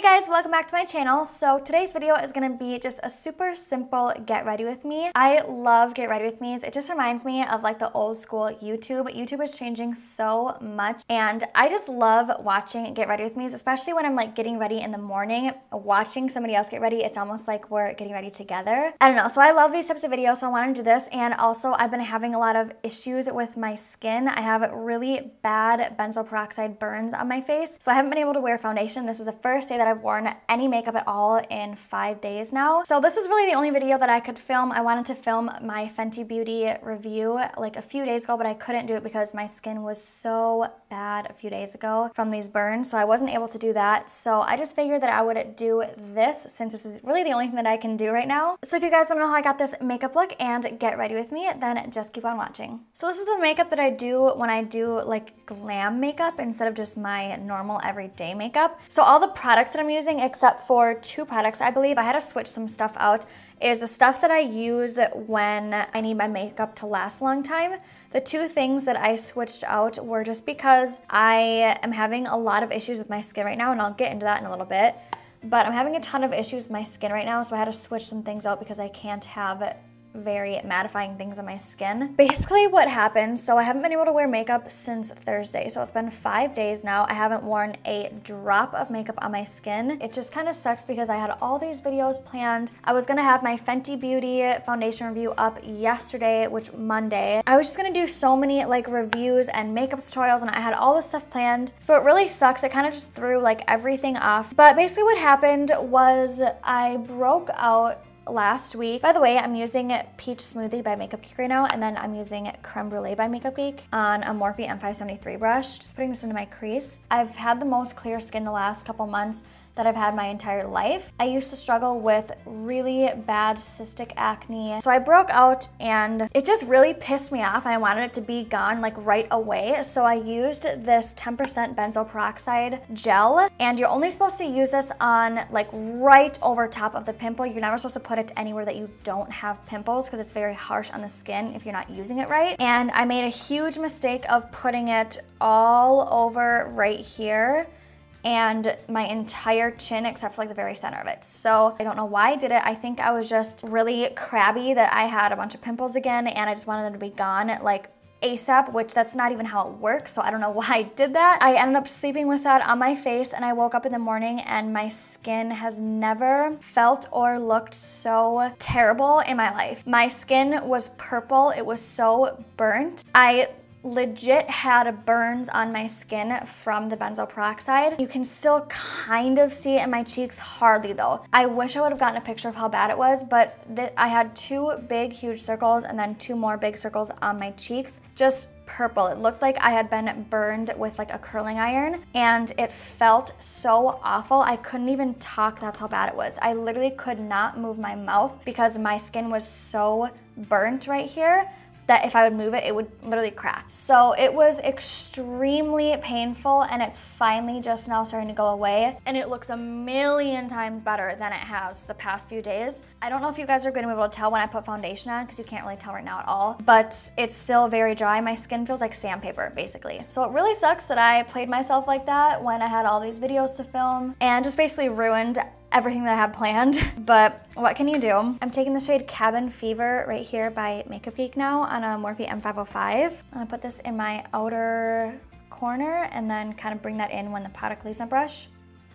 Hey guys, welcome back to my channel. So today's video is gonna be just a super simple get ready with me. I love get ready with me's. It just reminds me of like the old school YouTube. YouTube is changing so much and I just love watching get ready with me's, especially when I'm like getting ready in the morning, watching somebody else get ready. It's almost like we're getting ready together. I don't know, so I love these types of videos, so I want to do this. And also I've been having a lot of issues with my skin. I have really bad benzoyl peroxide burns on my face, so I haven't been able to wear foundation. This is the first day that I've worn any makeup at all in 5 days now. So this is really the only video that I could film. I wanted to film my Fenty Beauty review like a few days ago, but I couldn't do it because my skin was so bad a few days ago from these burns, so I wasn't able to do that. So I just figured that I would do this since this is really the only thing that I can do right now. So if you guys want to know how I got this makeup look and get ready with me, then just keep on watching. So this is the makeup that I do when I do like glam makeup instead of just my normal everyday makeup. So all the products that I'm using, except for 2 products, I believe I had to switch some stuff out, is the stuff that I use when I need my makeup to last a long time. The 2 things that I switched out were just because I am having a lot of issues with my skin right now, and I'll get into that in a little bit. But I'm having a ton of issues with my skin right now, so I had to switch some things out because I can't have very mattifying things on my skin. Basically what happened, so I haven't been able to wear makeup since Thursday, so it's been 5 days now. I haven't worn a drop of makeup on my skin. It just kind of sucks because I had all these videos planned. I was gonna have my Fenty Beauty foundation review up yesterday, which Monday. I was just gonna do so many like reviews and makeup tutorials, and I had all this stuff planned, so it really sucks. It kind of just threw like everything off. But basically what happened was I broke out last week. By the way, I'm using Peach Smoothie by Makeup Geek right now, and then I'm using Creme Brluee by Makeup Geek on a Morphe M573 brush. Just putting this into my crease. I've had the most clear skin the last couple months that I've had my entire life. I used to struggle with really bad cystic acne. So I broke out and it just really pissed me off and I wanted it to be gone like right away. So I used this 10% benzoyl peroxide gel, and you're only supposed to use this on like right over top of the pimple. You're never supposed to put it anywhere that you don't have pimples because it's very harsh on the skin if you're not using it right. And I made a huge mistake of putting it all over right here and my entire chin except for like the very center of it. So I don't know why I did it. I think I was just really crabby that I had a bunch of pimples again and I just wanted them to be gone like ASAP, which that's not even how it works, so I don't know why I did that. I ended up sleeping with that on my face and I woke up in the morning and my skin has never felt or looked so terrible in my life. My skin was purple, it was so burnt. I legit had burns on my skin from the benzoyl peroxide. You can still kind of see it in my cheeks, hardly though. I wish I would have gotten a picture of how bad it was, but I had 2 big huge circles and then 2 more big circles on my cheeks, just purple. It looked like I had been burned with like a curling iron and it felt so awful. I couldn't even talk, that's how bad it was. I literally could not move my mouth because my skin was so burnt right here that if I would move it, it would literally crack. So it was extremely painful and it's finally just now starting to go away and it looks a million times better than it has the past few days. I don't know if you guys are gonna be able to tell when I put foundation on because you can't really tell right now at all, but it's still very dry. My skin feels like sandpaper basically. So it really sucks that I played myself like that when I had all these videos to film and just basically ruined everything that I had planned, but what can you do? I'm taking the shade Cabin Fever right here by Makeup Geek now on a Morphe M505. I'm gonna put this in my outer corner and then kind of bring that in when the product leaves my brush.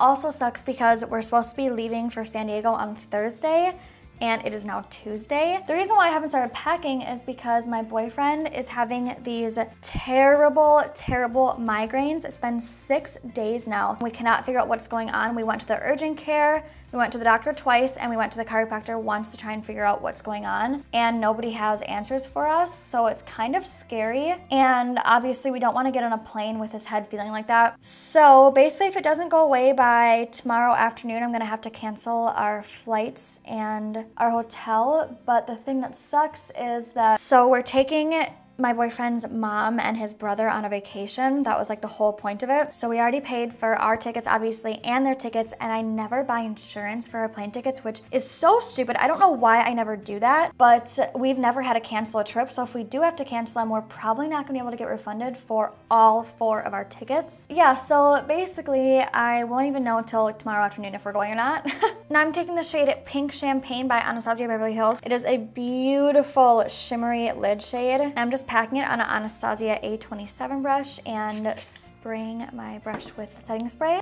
Also sucks because we're supposed to be leaving for San Diego on Thursday and it is now Tuesday. The reason why I haven't started packing is because my boyfriend is having these terrible, terrible migraines. It's been 6 days now. We cannot figure out what's going on. We went to the urgent care, we went to the doctor twice, and we went to the chiropractor once to try and figure out what's going on, and nobody has answers for us, so it's kind of scary, and obviously we don't want to get on a plane with his head feeling like that. So basically if it doesn't go away by tomorrow afternoon, I'm gonna have to cancel our flights and our hotel, but the thing that sucks is that, so we're taking my boyfriend's mom and his brother on a vacation. That was like the whole point of it. So we already paid for our tickets, obviously, and their tickets, and I never buy insurance for our plane tickets, which is so stupid. I don't know why I never do that, but we've never had to cancel a trip. So if we do have to cancel them, we're probably not gonna be able to get refunded for all 4 of our tickets. Yeah, so basically I won't even know until tomorrow afternoon if we're going or not. Now I'm taking the shade Pink Champagne by Anastasia Beverly Hills. It is a beautiful shimmery lid shade. And I'm just packing it on an Anastasia A27 brush and spraying my brush with setting spray.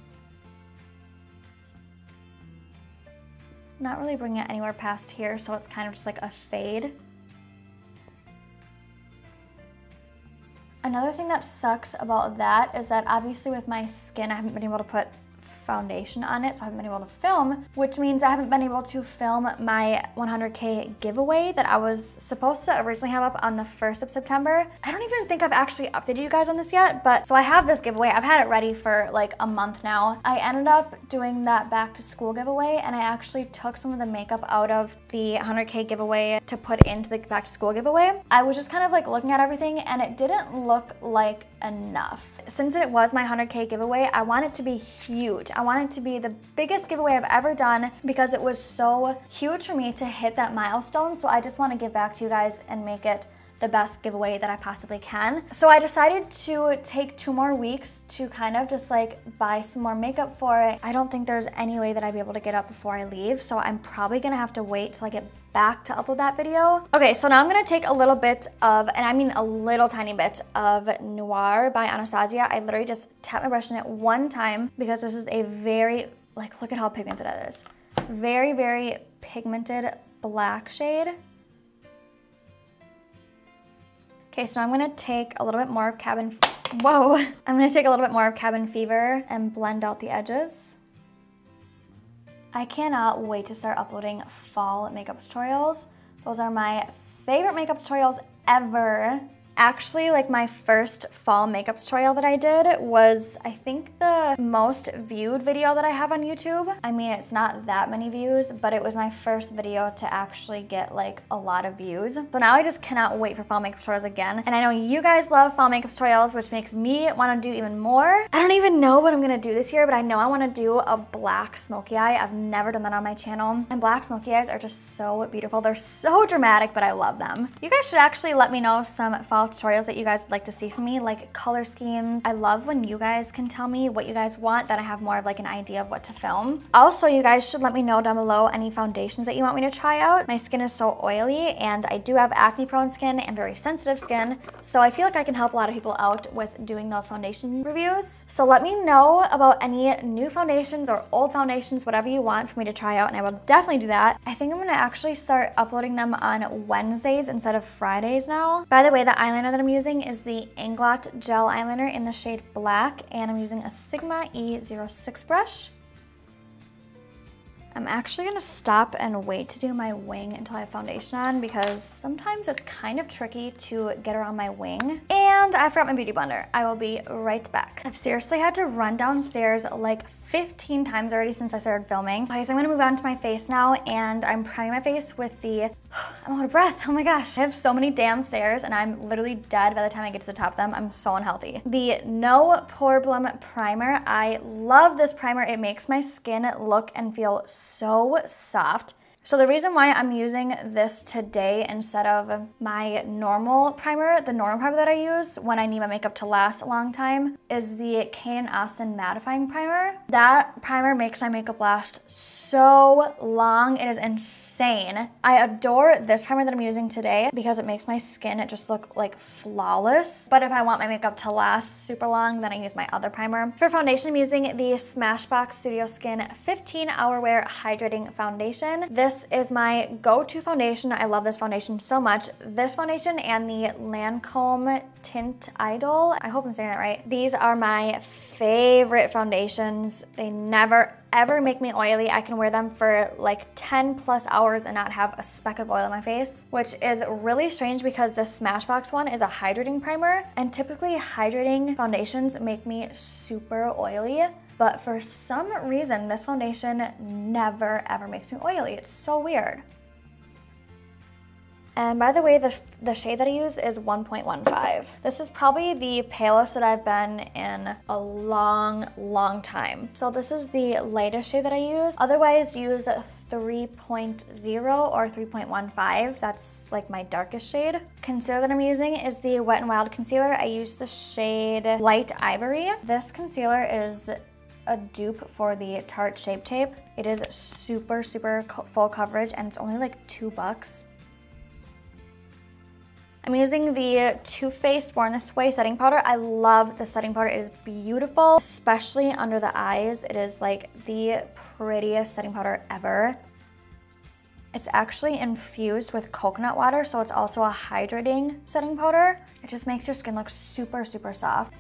Not really bringing it anywhere past here, so it's kind of just like a fade. Another thing that sucks about that is that obviously with my skin, I haven't been able to put foundation on it, so I haven't been able to film, which means I haven't been able to film my 100K giveaway that I was supposed to originally have up on the 1st of September. I don't even think I've actually updated you guys on this yet, but so I have this giveaway. I've had it ready for like a month now. I ended up doing that back to school giveaway, and I actually took some of the makeup out of the 100K giveaway to put into the back to school giveaway. I was just kind of like looking at everything, and it didn't look like enough. Since it was my 100K giveaway, I want it to be huge. I want it to be the biggest giveaway I've ever done because it was so huge for me to hit that milestone. So I just want to give back to you guys and make it the best giveaway that I possibly can. So I decided to take 2 more weeks to kind of just like buy some more makeup for it. I don't think there's any way that I'd be able to get up before I leave, so I'm probably gonna have to wait till I get back to upload that video. Okay, so now I'm gonna take a little bit of, and I mean a little tiny bit of Noir by Anastasia. I literally just tap my brush in it 1 time because this is a very, like, look at how pigmented it is. Very, very pigmented black shade. Okay, so I'm gonna take a little bit more of I'm gonna take a little bit more of Cabin Fever and blend out the edges. I cannot wait to start uploading fall makeup tutorials. Those are my favorite makeup tutorials ever. Actually, like my first fall makeup tutorial that I did was, I think, the most viewed video that I have on YouTube. I mean, it's not that many views, but it was my first video to actually get like a lot of views. So now I just cannot wait for fall makeup tutorials again. And I know you guys love fall makeup tutorials, which makes me want to do even more. I don't even know what I'm gonna do this year, but I know I want to do a black smoky eye. I've never done that on my channel. And black smoky eyes are just so beautiful. They're so dramatic, but I love them. You guys should actually let me know some fall tutorials that you guys would like to see from me, like color schemes. I love when you guys can tell me what you guys want, that I have more of like an idea of what to film. Also, you guys should let me know down below any foundations that you want me to try out. My skin is so oily, and I do have acne prone skin and very sensitive skin, so I feel like I can help a lot of people out with doing those foundation reviews. So let me know about any new foundations or old foundations, whatever you want for me to try out, and I will definitely do that. I think I'm gonna actually start uploading them on Wednesdays instead of Fridays now. By the way, the eyeliner that I'm using is the Inglot Gel Eyeliner in the shade Black, and I'm using a Sigma E06 brush. I'm actually gonna stop and wait to do my wing until I have foundation on, because sometimes it's kind of tricky to get around my wing. And I forgot my beauty blender. I will be right back. I've seriously had to run downstairs like 15 times already since I started filming. Okay, so I'm gonna move on to my face now, and I'm priming my face with the, I'm out of breath, oh my gosh. I have so many damn stairs, and I'm literally dead by the time I get to the top of them. I'm so unhealthy. The No Poreblem primer. I love this primer. It makes my skin look and feel so soft. So the reason why I'm using this today instead of my normal primer, the normal primer that I use when I need my makeup to last a long time, is the Kane & Austin mattifying primer. That primer makes my makeup last so long. It is insane. I adore this primer that I'm using today because it makes my skin just look like flawless. But if I want my makeup to last super long, then I use my other primer. For foundation, I'm using the Smashbox Studio Skin 15-Hour Wear Hydrating Foundation. This is my go-to foundation. I love this foundation so much. This foundation and the Lancome Tint Idol, I hope I'm saying that right. These are my favorite foundations. They never ever make me oily. I can wear them for like 10 plus hours and not have a speck of oil on my face, which is really strange because this Smashbox one is a hydrating primer, and typically hydrating foundations make me super oily. But for some reason, this foundation never ever makes me oily. It's so weird. And by the way, the shade that I use is 1.15. This is probably the palest that I've been in a long time. So this is the lightest shade that I use. Otherwise, use 3.0 or 3.15. That's like my darkest shade. Concealer that I'm using is the Wet n Wild concealer. I use the shade Light Ivory. This concealer is a dupe for the Tarte Shape Tape. It is super full coverage and it's only like $2. I'm using the Too Faced Born This Way setting powder. I love the setting powder. It is beautiful, especially under the eyes. It is like the prettiest setting powder ever. It's actually infused with coconut water, so it's also a hydrating setting powder. It just makes your skin look super soft.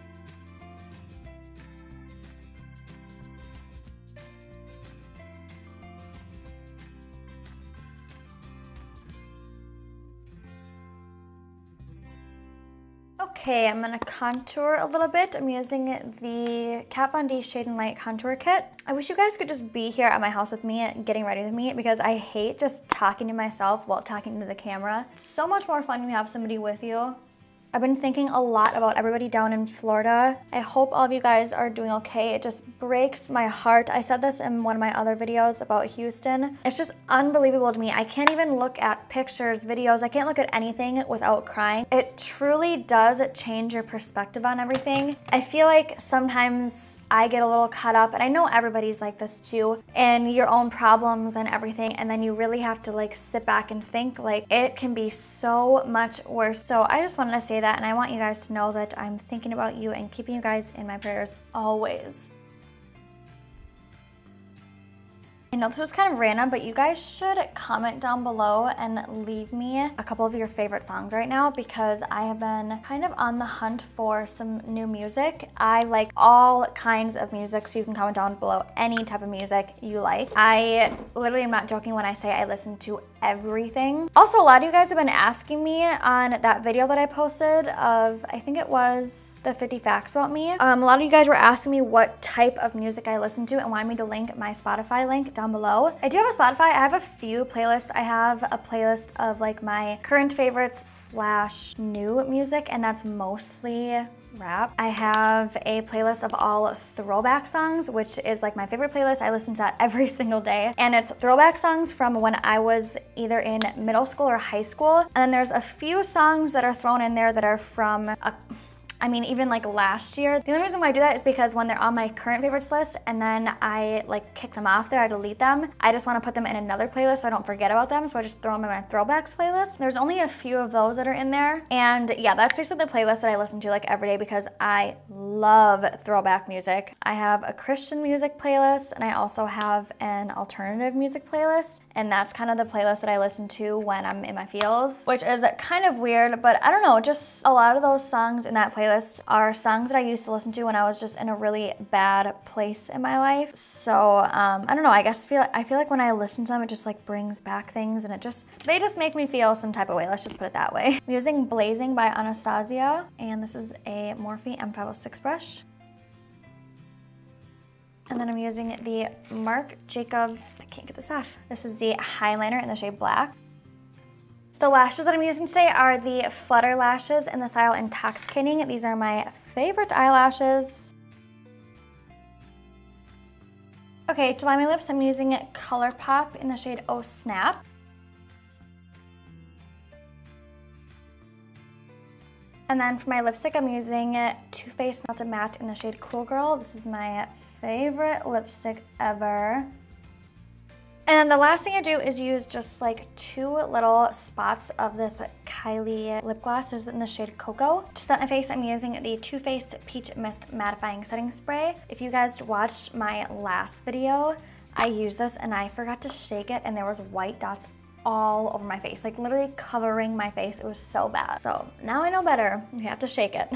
Okay, I'm gonna contour a little bit. I'm using the Kat Von D Shade and Light Contour Kit. I wish you guys could just be here at my house with me, getting ready with me, because I hate just talking to myself while talking to the camera. It's so much more fun when you have somebody with you. I've been thinking a lot about everybody down in Florida. I hope all of you guys are doing okay. It just breaks my heart. I said this in one of my other videos about Houston. It's just unbelievable to me. I can't even look at pictures, videos. I can't look at anything without crying. It truly does change your perspective on everything. I feel like sometimes I get a little caught up, and I know everybody's like this too, in your own problems and everything, and then you really have to like sit back and think like it can be so much worse. So I just wanted to say that, and I want you guys to know that I'm thinking about you and keeping you guys in my prayers always. I know this is kind of random, but you guys should comment down below and leave me a couple of your favorite songs right now, because I have been kind of on the hunt for some new music. I like all kinds of music, so you can comment down below any type of music you like. I literally am not joking when I say I listen to everything. Also, a lot of you guys have been asking me on that video that I posted of, I think it was the 50 facts about me. A lot of you guys were asking me what type of music I listen to and wanted me to link my Spotify link down below. I do have a Spotify. I have a few playlists. I have a playlist of like my current favorites / new music, and that's mostly rap. I have a playlist of all throwback songs, which is like my favorite playlist. I listen to that every single day. And it's throwback songs from when I was either in middle school or high school. And then there's a few songs that are thrown in there that are from even like last year. The only reason why I do that is because when they're on my current favorites list and then I like kick them off there, I delete them. I just want to put them in another playlist so I don't forget about them, so I just throw them in my throwbacks playlist. There's only a few of those that are in there. And yeah, that's basically the playlist that I listen to like every day, because I love throwback music. I have a Christian music playlist, and I also have an alternative music playlist. And that's kind of the playlist that I listen to when I'm in my feels, which is kind of weird, but I don't know, just a lot of those songs in that playlist are songs that I used to listen to when I was just in a really bad place in my life. So I don't know, I feel like when I listen to them, it just like brings back things, and they just make me feel some type of way. Let's just put it that way. I'm using Blazing by Anastasia, and this is a Morphe M506 brush. And then I'm using the Marc Jacobs, I can't get this off. This is the highliner in the shade Black. The lashes that I'm using today are the Flutter lashes in the style Intoxicating. These are my favorite eyelashes. Okay, to line my lips, I'm using Colourpop in the shade Oh Snap. And then for my lipstick, I'm using Too Faced Melted Matte in the shade Cool Girl. This is my favorite lipstick ever. And then the last thing I do is use just like 2 little spots of this Kylie lip gloss. This is in the shade KoKo. To set my face, I'm using the Too Faced Peach Mist Mattifying Setting Spray. If you guys watched my last video, I used this and I forgot to shake it, and there was white dots all over my face, like literally covering my face. It was so bad. So now I know better. You have to shake it.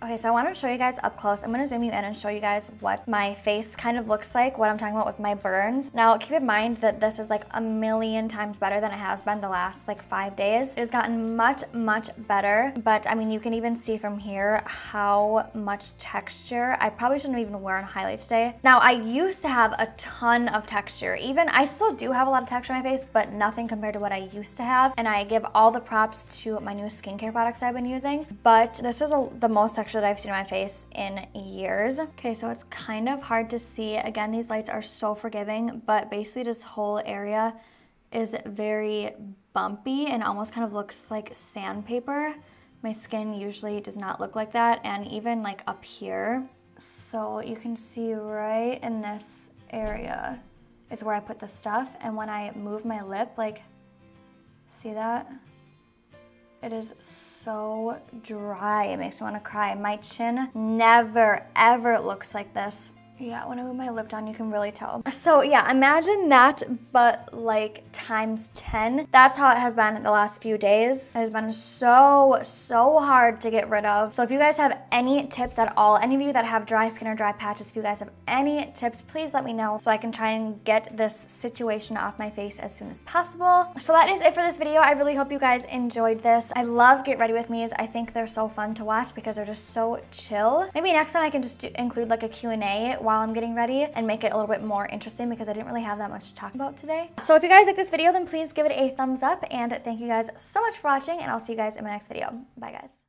Okay, so I want to show you guys up close. I'm going to zoom you in and show you guys what my face kind of looks like, what I'm talking about with my burns. Now, keep in mind that this is like a million times better than it has been the last like 5 days. It has gotten much, much better, but I mean, you can even see from here how much texture. I probably shouldn't have even worn a highlight today. Now, I used to have a ton of texture. Even, I still do have a lot of texture on my face, but nothing compared to what I used to have. And I give all the props to my new skincare products I've been using, but this is the most texture that I've seen on my face in years. Okay, so it's kind of hard to see. Again, these lights are so forgiving, but basically this whole area is very bumpy and almost kind of looks like sandpaper. My skin usually does not look like that, and even like up here. So you can see right in this area is where I put the stuff, and when I move my lip, like, see that? It is so dry, it makes me want to cry. My chin never, ever looks like this. Yeah, when I move my lip down, you can really tell. So yeah, imagine that, but like times 10. That's how it has been the last few days. It has been so, so hard to get rid of. So if you guys have any tips at all, any of you that have dry skin or dry patches, if you guys have any tips, please let me know so I can try and get this situation off my face as soon as possible. So that is it for this video. I really hope you guys enjoyed this. I love Get Ready With Me's. I think they're so fun to watch because they're just so chill. Maybe next time I can just include like a Q&A while I'm getting ready and make it a little bit more interesting because I didn't really have that much to talk about today. So if you guys like this video, then please give it a thumbs up, and thank you guys so much for watching, and I'll see you guys in my next video. Bye guys.